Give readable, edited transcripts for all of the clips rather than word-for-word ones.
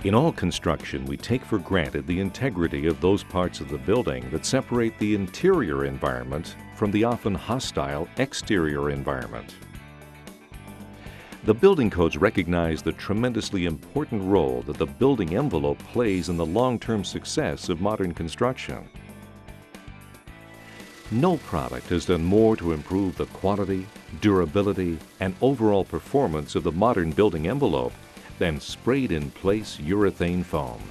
In all construction, we take for granted the integrity of those parts of the building that separate the interior environment from the often hostile exterior environment. The building codes recognize the tremendously important role that the building envelope plays in the long-term success of modern construction. No product has done more to improve the quality, durability, and overall performance of the modern building envelope than sprayed-in-place urethane foam.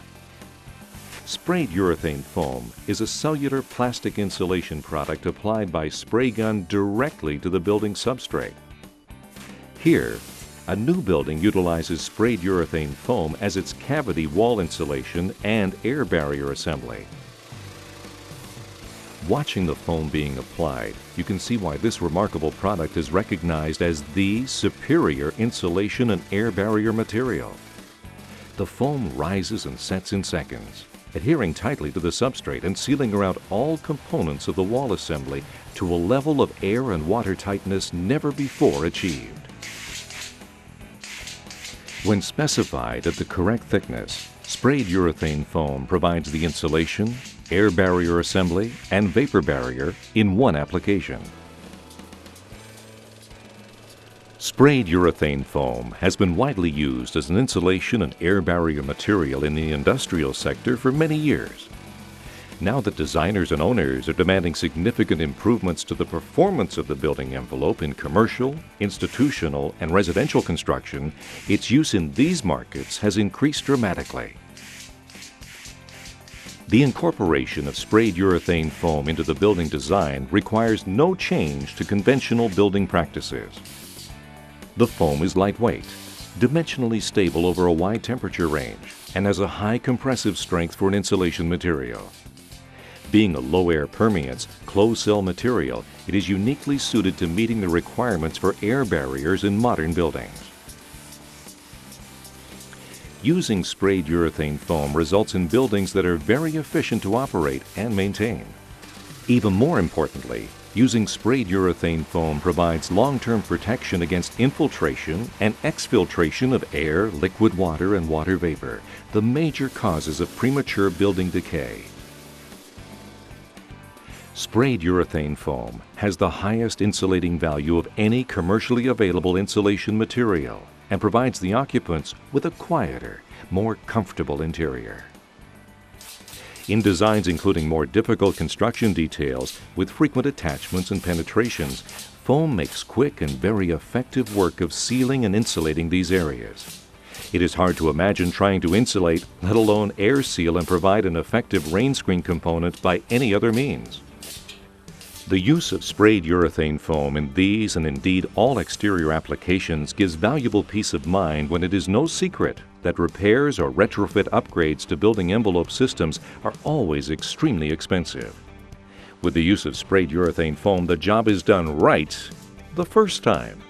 Sprayed urethane foam is a cellular plastic insulation product applied by spray gun directly to the building substrate. Here, a new building utilizes sprayed urethane foam as its cavity wall insulation and air barrier assembly. Watching the foam being applied, you can see why this remarkable product is recognized as the superior insulation and air barrier material. The foam rises and sets in seconds, adhering tightly to the substrate and sealing around all components of the wall assembly to a level of air and water tightness never before achieved. When specified at the correct thickness, sprayed urethane foam provides the insulation, air barrier assembly, and vapor barrier in one application. Sprayed urethane foam has been widely used as an insulation and air barrier material in the industrial sector for many years. Now that designers and owners are demanding significant improvements to the performance of the building envelope in commercial, institutional, and residential construction, its use in these markets has increased dramatically. The incorporation of sprayed urethane foam into the building design requires no change to conventional building practices. The foam is lightweight, dimensionally stable over a wide temperature range, and has a high compressive strength for an insulation material. Being a low-air permeance, closed-cell material, it is uniquely suited to meeting the requirements for air barriers in modern buildings. Using sprayed urethane foam results in buildings that are very efficient to operate and maintain. Even more importantly, using sprayed urethane foam provides long-term protection against infiltration and exfiltration of air, liquid water, and water vapor, the major causes of premature building decay. Sprayed urethane foam has the highest insulating value of any commercially available insulation material and provides the occupants with a quieter, more comfortable interior. In designs including more difficult construction details with frequent attachments and penetrations, foam makes quick and very effective work of sealing and insulating these areas. It is hard to imagine trying to insulate, let alone air seal and provide an effective rain screen component by any other means. The use of sprayed urethane foam in these and indeed all exterior applications gives valuable peace of mind when it is no secret that repairs or retrofit upgrades to building envelope systems are always extremely expensive. With the use of sprayed urethane foam, the job is done right the first time.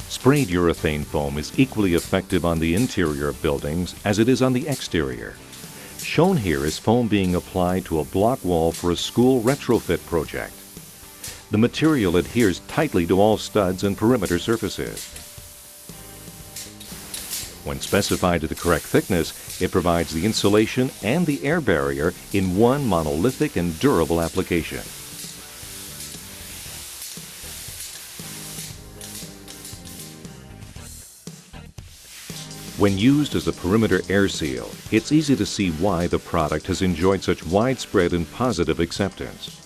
Sprayed urethane foam is equally effective on the interior of buildings as it is on the exterior. Shown here is foam being applied to a block wall for a school retrofit project. The material adheres tightly to all studs and perimeter surfaces. When specified to the correct thickness, it provides the insulation and the air barrier in one monolithic and durable application. When used as a perimeter air seal, it's easy to see why the product has enjoyed such widespread and positive acceptance.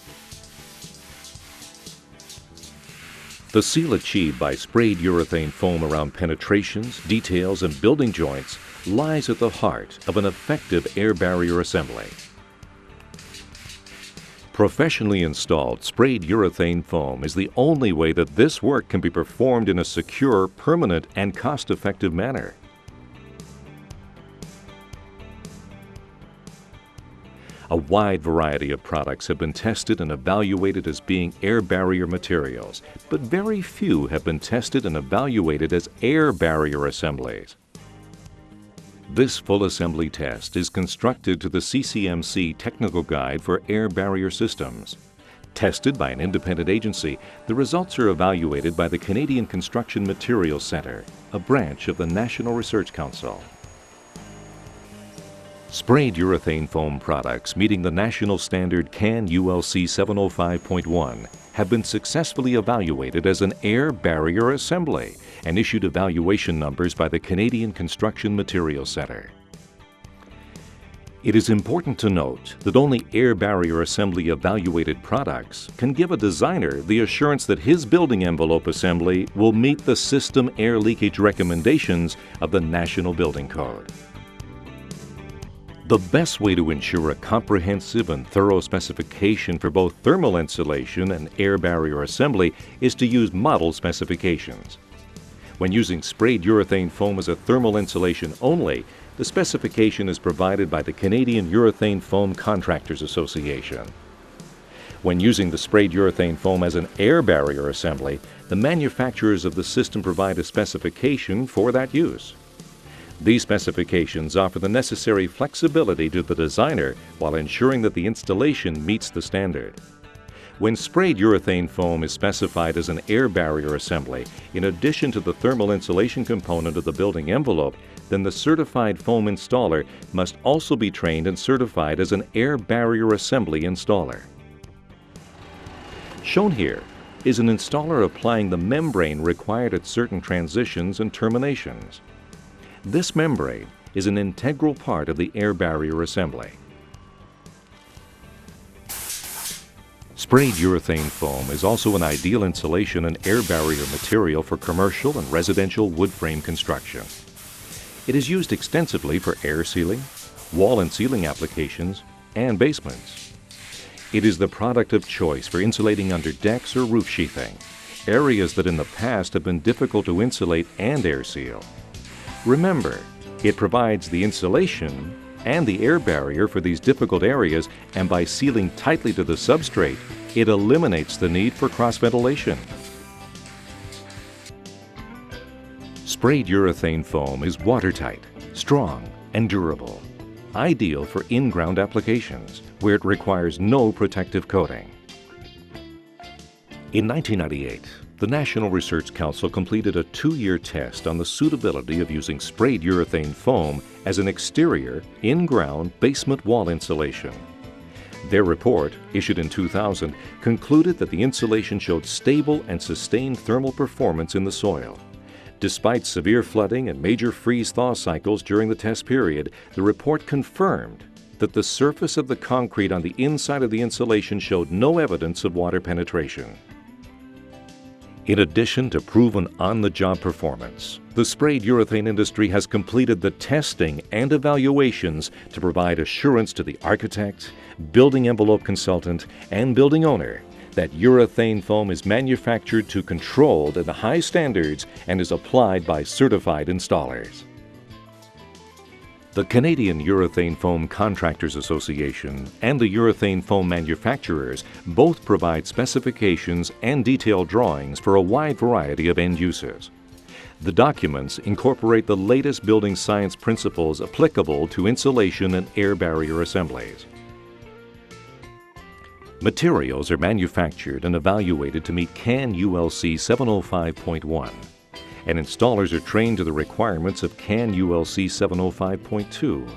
The seal achieved by sprayed urethane foam around penetrations, details, and building joints lies at the heart of an effective air barrier assembly. Professionally installed sprayed urethane foam is the only way that this work can be performed in a secure, permanent, and cost-effective manner. A wide variety of products have been tested and evaluated as being air barrier materials, but very few have been tested and evaluated as air barrier assemblies. This full assembly test is constructed to the CCMC Technical Guide for Air Barrier Systems. Tested by an independent agency, the results are evaluated by the Canadian Construction Materials Centre, a branch of the National Research Council. Sprayed urethane foam products meeting the national standard CAN ULC 705.1 have been successfully evaluated as an air barrier assembly and issued evaluation numbers by the Canadian Construction Materials Centre. It is important to note that only air barrier assembly evaluated products can give a designer the assurance that his building envelope assembly will meet the system air leakage recommendations of the National Building Code. The best way to ensure a comprehensive and thorough specification for both thermal insulation and air barrier assembly is to use model specifications. When using sprayed urethane foam as a thermal insulation only, the specification is provided by the Canadian Urethane Foam Contractors Association. When using the sprayed urethane foam as an air barrier assembly, the manufacturers of the system provide a specification for that use. These specifications offer the necessary flexibility to the designer while ensuring that the installation meets the standard. When sprayed urethane foam is specified as an air barrier assembly, in addition to the thermal insulation component of the building envelope, then the certified foam installer must also be trained and certified as an air barrier assembly installer. Shown here is an installer applying the membrane required at certain transitions and terminations. This membrane is an integral part of the air barrier assembly. Sprayed urethane foam is also an ideal insulation and air barrier material for commercial and residential wood frame construction. It is used extensively for air sealing, wall and ceiling applications, and basements. It is the product of choice for insulating under decks or roof sheathing, areas that in the past have been difficult to insulate and air seal. Remember, it provides the insulation and the air barrier for these difficult areas, and by sealing tightly to the substrate, it eliminates the need for cross-ventilation. Sprayed urethane foam is watertight, strong, and durable, ideal for in-ground applications where it requires no protective coating. In 1998, the National Research Council completed a 2-year test on the suitability of using sprayed urethane foam as an exterior, in-ground basement wall insulation. Their report, issued in 2000, concluded that the insulation showed stable and sustained thermal performance in the soil. Despite severe flooding and major freeze-thaw cycles during the test period, the report confirmed that the surface of the concrete on the inside of the insulation showed no evidence of water penetration. In addition to proven on-the-job performance, the sprayed urethane industry has completed the testing and evaluations to provide assurance to the architect, building envelope consultant, and building owner that urethane foam is manufactured to controlled and high standards and is applied by certified installers. The Canadian Urethane Foam Contractors Association and the urethane foam manufacturers both provide specifications and detailed drawings for a wide variety of end uses. The documents incorporate the latest building science principles applicable to insulation and air barrier assemblies. Materials are manufactured and evaluated to meet CAN ULC 705.1. and installers are trained to the requirements of CAN ULC 705.2,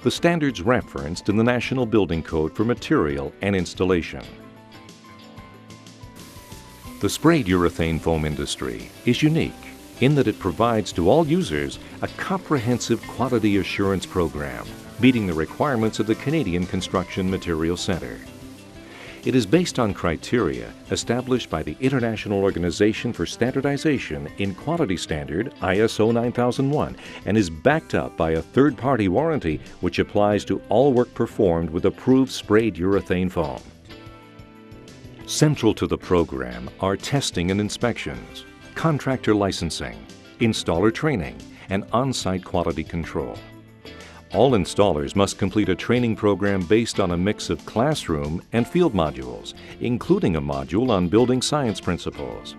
the standards referenced in the National Building Code for material and installation. The sprayed urethane foam industry is unique in that it provides to all users a comprehensive quality assurance program, meeting the requirements of the Canadian Construction Materials Centre. It is based on criteria established by the International Organization for Standardization in Quality Standard ISO 9001 and is backed up by a third-party warranty which applies to all work performed with approved sprayed urethane foam. Central to the program are testing and inspections, contractor licensing, installer training, and on-site quality control. All installers must complete a training program based on a mix of classroom and field modules, including a module on building science principles.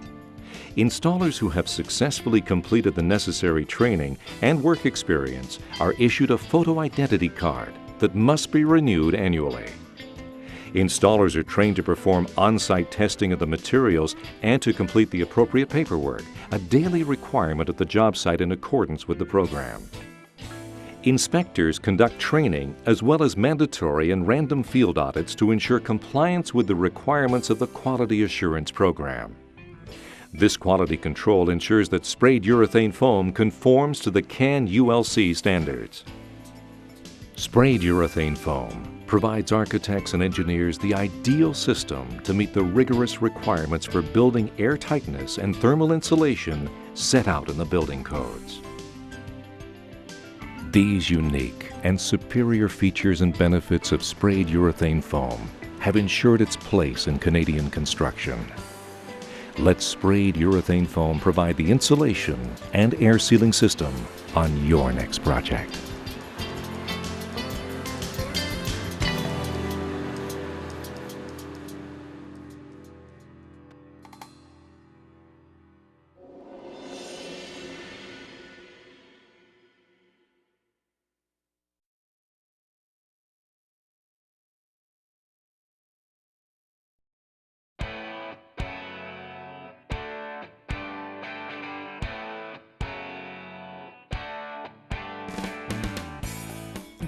Installers who have successfully completed the necessary training and work experience are issued a photo identity card that must be renewed annually. Installers are trained to perform on-site testing of the materials and to complete the appropriate paperwork, a daily requirement at the job site in accordance with the program. Inspectors conduct training as well as mandatory and random field audits to ensure compliance with the requirements of the Quality Assurance Program. This quality control ensures that sprayed urethane foam conforms to the CAN ULC standards. Sprayed urethane foam provides architects and engineers the ideal system to meet the rigorous requirements for building airtightness and thermal insulation set out in the building codes. These unique and superior features and benefits of sprayed urethane foam have ensured its place in Canadian construction. Let sprayed urethane foam provide the insulation and air sealing system on your next project.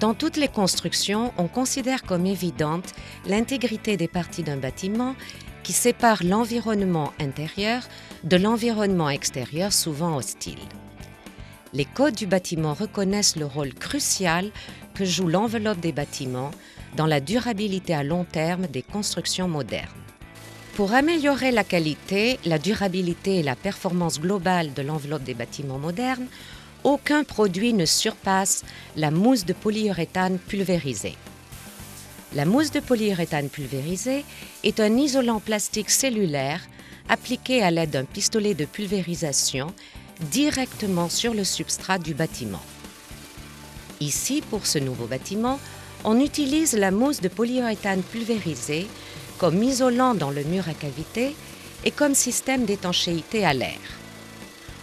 Dans toutes les constructions, on considère comme évidente l'intégrité des parties d'un bâtiment qui sépare l'environnement intérieur de l'environnement extérieur souvent hostile. Les codes du bâtiment reconnaissent le rôle crucial que joue l'enveloppe des bâtiments dans la durabilité à long terme des constructions modernes. Pour améliorer la qualité, la durabilité et la performance globale de l'enveloppe des bâtiments modernes, aucun produit ne surpasse la mousse de polyuréthane pulvérisée. La mousse de polyuréthane pulvérisée est un isolant plastique cellulaire appliqué à l'aide d'un pistolet de pulvérisation directement sur le substrat du bâtiment. Ici, pour ce nouveau bâtiment, on utilise la mousse de polyuréthane pulvérisée comme isolant dans le mur à cavité et comme système d'étanchéité à l'air.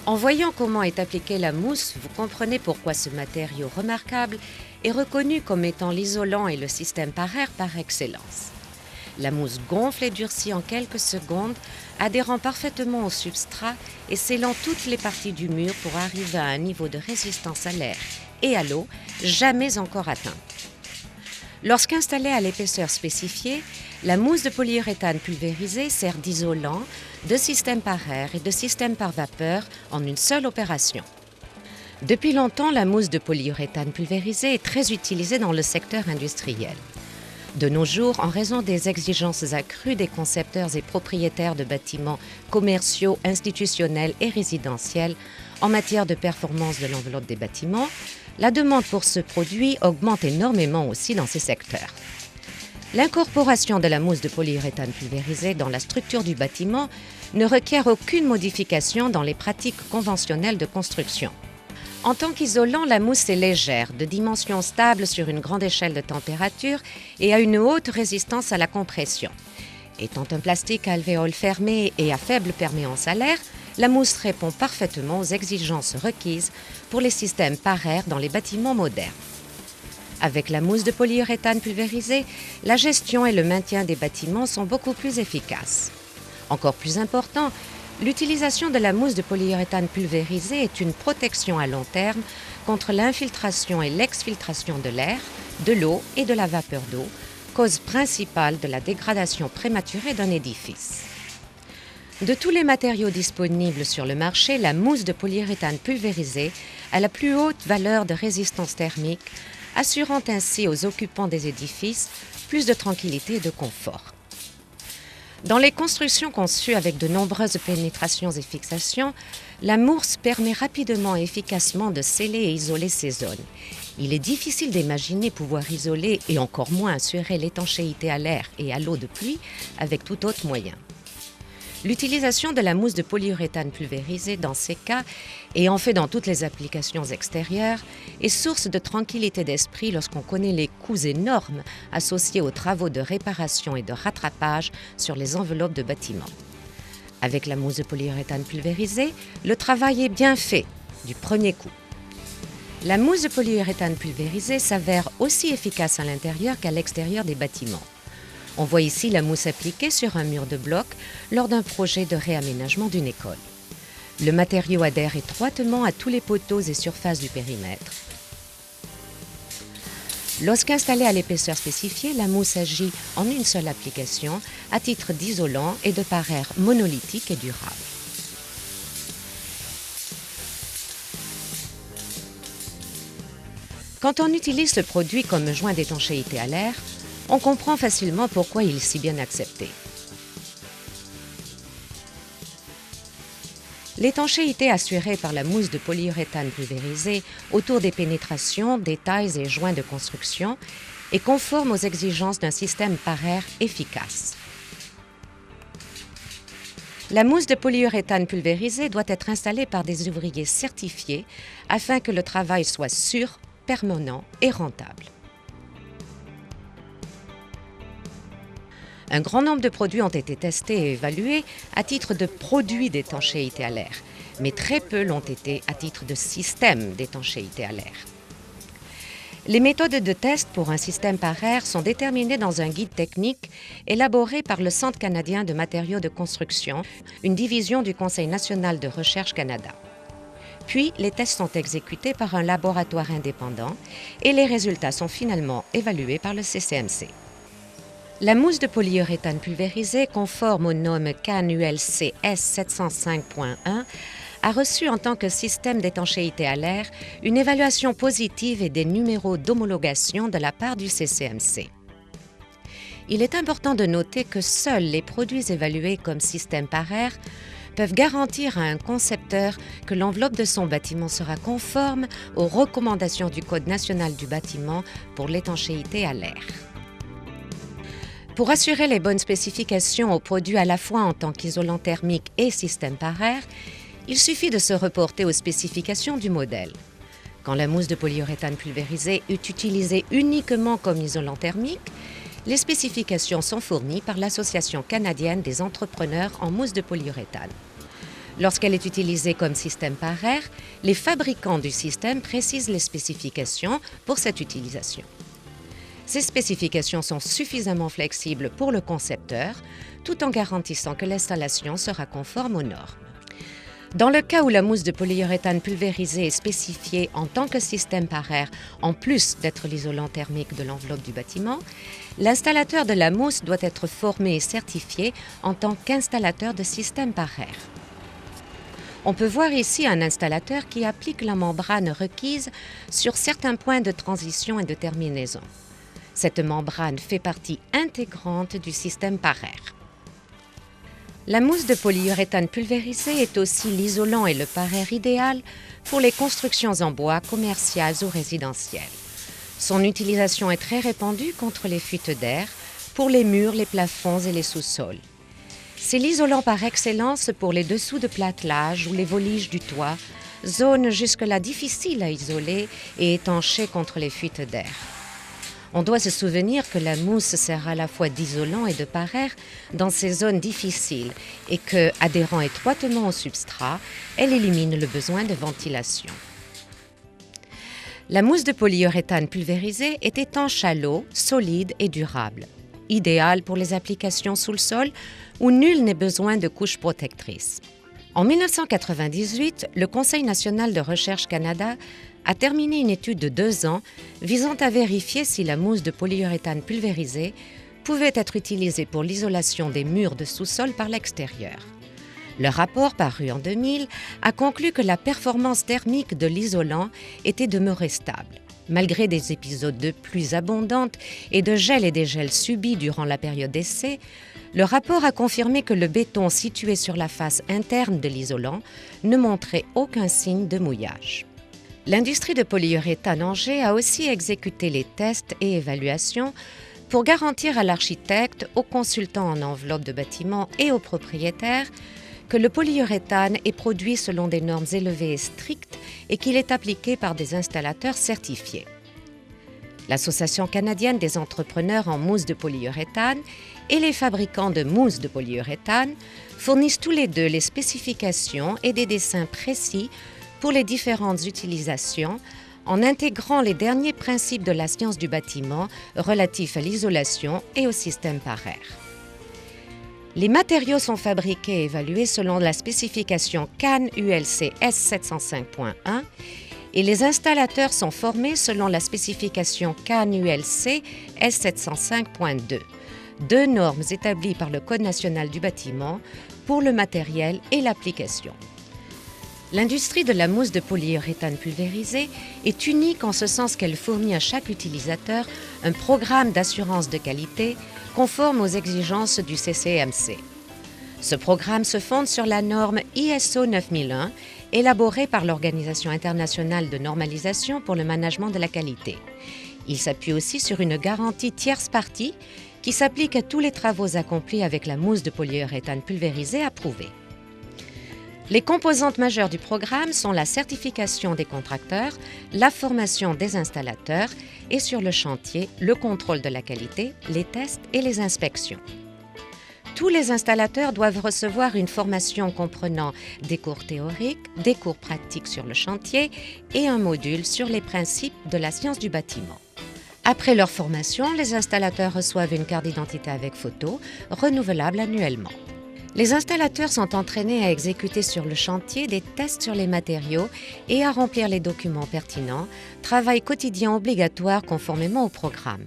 En voyant comment est appliquée la mousse, vous comprenez pourquoi ce matériau remarquable est reconnu comme étant l'isolant et le système par air par excellence. La mousse gonfle et durcit en quelques secondes, adhérant parfaitement au substrat et scellant toutes les parties du mur pour arriver à un niveau de résistance à l'air et à l'eau jamais encore atteint. Lorsqu'installée à l'épaisseur spécifiée, la mousse de polyuréthane pulvérisée sert d'isolant, de système par air et de système par vapeur en une seule opération. Depuis longtemps, la mousse de polyuréthane pulvérisée est très utilisée dans le secteur industriel. De nos jours, en raison des exigences accrues des concepteurs et propriétaires de bâtiments commerciaux, institutionnels et résidentiels en matière de performance de l'enveloppe des bâtiments, la demande pour ce produit augmente énormément aussi dans ces secteurs. L'incorporation de la mousse de polyuréthane pulvérisée dans la structure du bâtiment ne requiert aucune modification dans les pratiques conventionnelles de construction. En tant qu'isolant, la mousse est légère, de dimension stable sur une grande échelle de température et a une haute résistance à la compression. Étant un plastique à alvéole fermé et à faible perméance à l'air, la mousse répond parfaitement aux exigences requises pour les systèmes par air dans les bâtiments modernes. Avec la mousse de polyuréthane pulvérisée, la gestion et le maintien des bâtiments sont beaucoup plus efficaces. Encore plus important, l'utilisation de la mousse de polyuréthane pulvérisée est une protection à long terme contre l'infiltration et l'exfiltration de l'air, de l'eau et de la vapeur d'eau, cause principale de la dégradation prématurée d'un édifice. De tous les matériaux disponibles sur le marché, la mousse de polyuréthane pulvérisée a la plus haute valeur de résistance thermique, assurant ainsi aux occupants des édifices plus de tranquillité et de confort. Dans les constructions conçues avec de nombreuses pénétrations et fixations, la mousse permet rapidement et efficacement de sceller et isoler ces zones. Il est difficile d'imaginer pouvoir isoler et encore moins assurer l'étanchéité à l'air et à l'eau de pluie avec tout autre moyen. L'utilisation de la mousse de polyuréthane pulvérisée dans ces cas, et en fait dans toutes les applications extérieures, est source de tranquillité d'esprit lorsqu'on connaît les coûts énormes associés aux travaux de réparation et de rattrapage sur les enveloppes de bâtiments. Avec la mousse de polyuréthane pulvérisée, le travail est bien fait, du premier coup. La mousse de polyuréthane pulvérisée s'avère aussi efficace à l'intérieur qu'à l'extérieur des bâtiments. On voit ici la mousse appliquée sur un mur de bloc lors d'un projet de réaménagement d'une école. Le matériau adhère étroitement à tous les poteaux et surfaces du périmètre. Lorsqu'installée à l'épaisseur spécifiée, la mousse agit en une seule application à titre d'isolant et de parère monolithique et durable. Quand on utilise ce produit comme joint d'étanchéité à l'air, on comprend facilement pourquoi il est si bien accepté. L'étanchéité assurée par la mousse de polyuréthane pulvérisée autour des pénétrations, détails et joints de construction est conforme aux exigences d'un système par air efficace. La mousse de polyuréthane pulvérisée doit être installée par des ouvriers certifiés afin que le travail soit sûr, permanent et rentable. Un grand nombre de produits ont été testés et évalués à titre de produits d'étanchéité à l'air, mais très peu l'ont été à titre de système d'étanchéité à l'air. Les méthodes de test pour un système par air sont déterminées dans un guide technique élaboré par le Centre canadien de matériaux de construction, une division du Conseil national de recherche Canada. Puis, les tests sont exécutés par un laboratoire indépendant et les résultats sont finalement évalués par le CCMC. La mousse de polyuréthane pulvérisée, conforme aux normes CAN ULC S705.1, a reçu en tant que système d'étanchéité à l'air une évaluation positive et des numéros d'homologation de la part du CCMC. Il est important de noter que seuls les produits évalués comme système par air peuvent garantir à un concepteur que l'enveloppe de son bâtiment sera conforme aux recommandations du Code national du bâtiment pour l'étanchéité à l'air. Pour assurer les bonnes spécifications aux produits à la fois en tant qu'isolant thermique et système par air, il suffit de se reporter aux spécifications du modèle. Quand la mousse de polyuréthane pulvérisée est utilisée uniquement comme isolant thermique, les spécifications sont fournies par l'Association canadienne des entrepreneurs en mousse de polyuréthane. Lorsqu'elle est utilisée comme système par air, les fabricants du système précisent les spécifications pour cette utilisation. Ces spécifications sont suffisamment flexibles pour le concepteur, tout en garantissant que l'installation sera conforme aux normes. Dans le cas où la mousse de polyuréthane pulvérisée est spécifiée en tant que système par air, en plus d'être l'isolant thermique de l'enveloppe du bâtiment, l'installateur de la mousse doit être formé et certifié en tant qu'installateur de système par air. On peut voir ici un installateur qui applique la membrane requise sur certains points de transition et de terminaison. Cette membrane fait partie intégrante du système par air. La mousse de polyuréthane pulvérisée est aussi l'isolant et le par air idéal pour les constructions en bois commerciales ou résidentielles. Son utilisation est très répandue contre les fuites d'air, pour les murs, les plafonds et les sous-sols. C'est l'isolant par excellence pour les dessous de platelage ou les voliges du toit, zone jusque-là difficile à isoler et étanchée contre les fuites d'air. On doit se souvenir que la mousse sert à la fois d'isolant et de par air dans ces zones difficiles et que, adhérant étroitement au substrat, elle élimine le besoin de ventilation. La mousse de polyuréthane pulvérisée est étanche à l'eau, solide et durable, idéale pour les applications sous le sol où nul n'est besoin de couches protectrices. En 1998, le Conseil national de recherche Canada a terminé une étude de 2 ans visant à vérifier si la mousse de polyuréthane pulvérisée pouvait être utilisée pour l'isolation des murs de sous-sol par l'extérieur. Le rapport, paru en 2000, a conclu que la performance thermique de l'isolant était demeurée stable. Malgré des épisodes de pluies abondantes et de gel et dégel subis durant la période d'essai, le rapport a confirmé que le béton situé sur la face interne de l'isolant ne montrait aucun signe de mouillage. L'industrie de polyuréthane Angers a aussi exécuté les tests et évaluations pour garantir à l'architecte, aux consultants en enveloppe de bâtiment et aux propriétaires que le polyuréthane est produit selon des normes élevées et strictes et qu'il est appliqué par des installateurs certifiés. L'Association canadienne des entrepreneurs en mousse de polyuréthane et les fabricants de mousse de polyuréthane fournissent tous les deux les spécifications et des dessins précis pour les différentes utilisations en intégrant les derniers principes de la science du bâtiment relatifs à l'isolation et au système par air. Les matériaux sont fabriqués et évalués selon la spécification CAN ULC S705.1 et les installateurs sont formés selon la spécification CAN ULC S705.2, deux normes établies par le Code national du bâtiment pour le matériel et l'application. L'industrie de la mousse de polyuréthane pulvérisée est unique en ce sens qu'elle fournit à chaque utilisateur un programme d'assurance de qualité conforme aux exigences du CCMC. Ce programme se fonde sur la norme ISO 9001, élaborée par l'Organisation internationale de normalisation pour le management de la qualité. Il s'appuie aussi sur une garantie tierce partie qui s'applique à tous les travaux accomplis avec la mousse de polyuréthane pulvérisée approuvée. Les composantes majeures du programme sont la certification des contracteurs, la formation des installateurs et sur le chantier, le contrôle de la qualité, les tests et les inspections. Tous les installateurs doivent recevoir une formation comprenant des cours théoriques, des cours pratiques sur le chantier et un module sur les principes de la science du bâtiment. Après leur formation, les installateurs reçoivent une carte d'identité avec photo, renouvelable annuellement. Les installateurs sont entraînés à exécuter sur le chantier des tests sur les matériaux et à remplir les documents pertinents, travail quotidien obligatoire conformément au programme.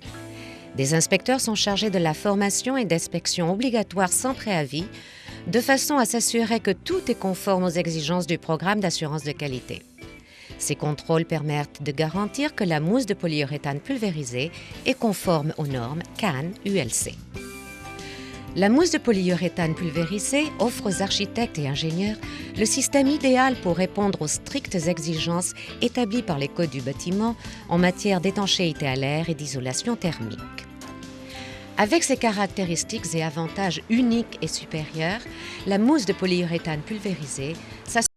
Des inspecteurs sont chargés de la formation et d'inspection obligatoire sans préavis, de façon à s'assurer que tout est conforme aux exigences du programme d'assurance de qualité. Ces contrôles permettent de garantir que la mousse de polyuréthane pulvérisée est conforme aux normes CAN ULC. La mousse de polyuréthane pulvérisée offre aux architectes et ingénieurs le système idéal pour répondre aux strictes exigences établies par les codes du bâtiment en matière d'étanchéité à l'air et d'isolation thermique. Avec ses caractéristiques et avantages uniques et supérieurs, la mousse de polyuréthane pulvérisée s'assure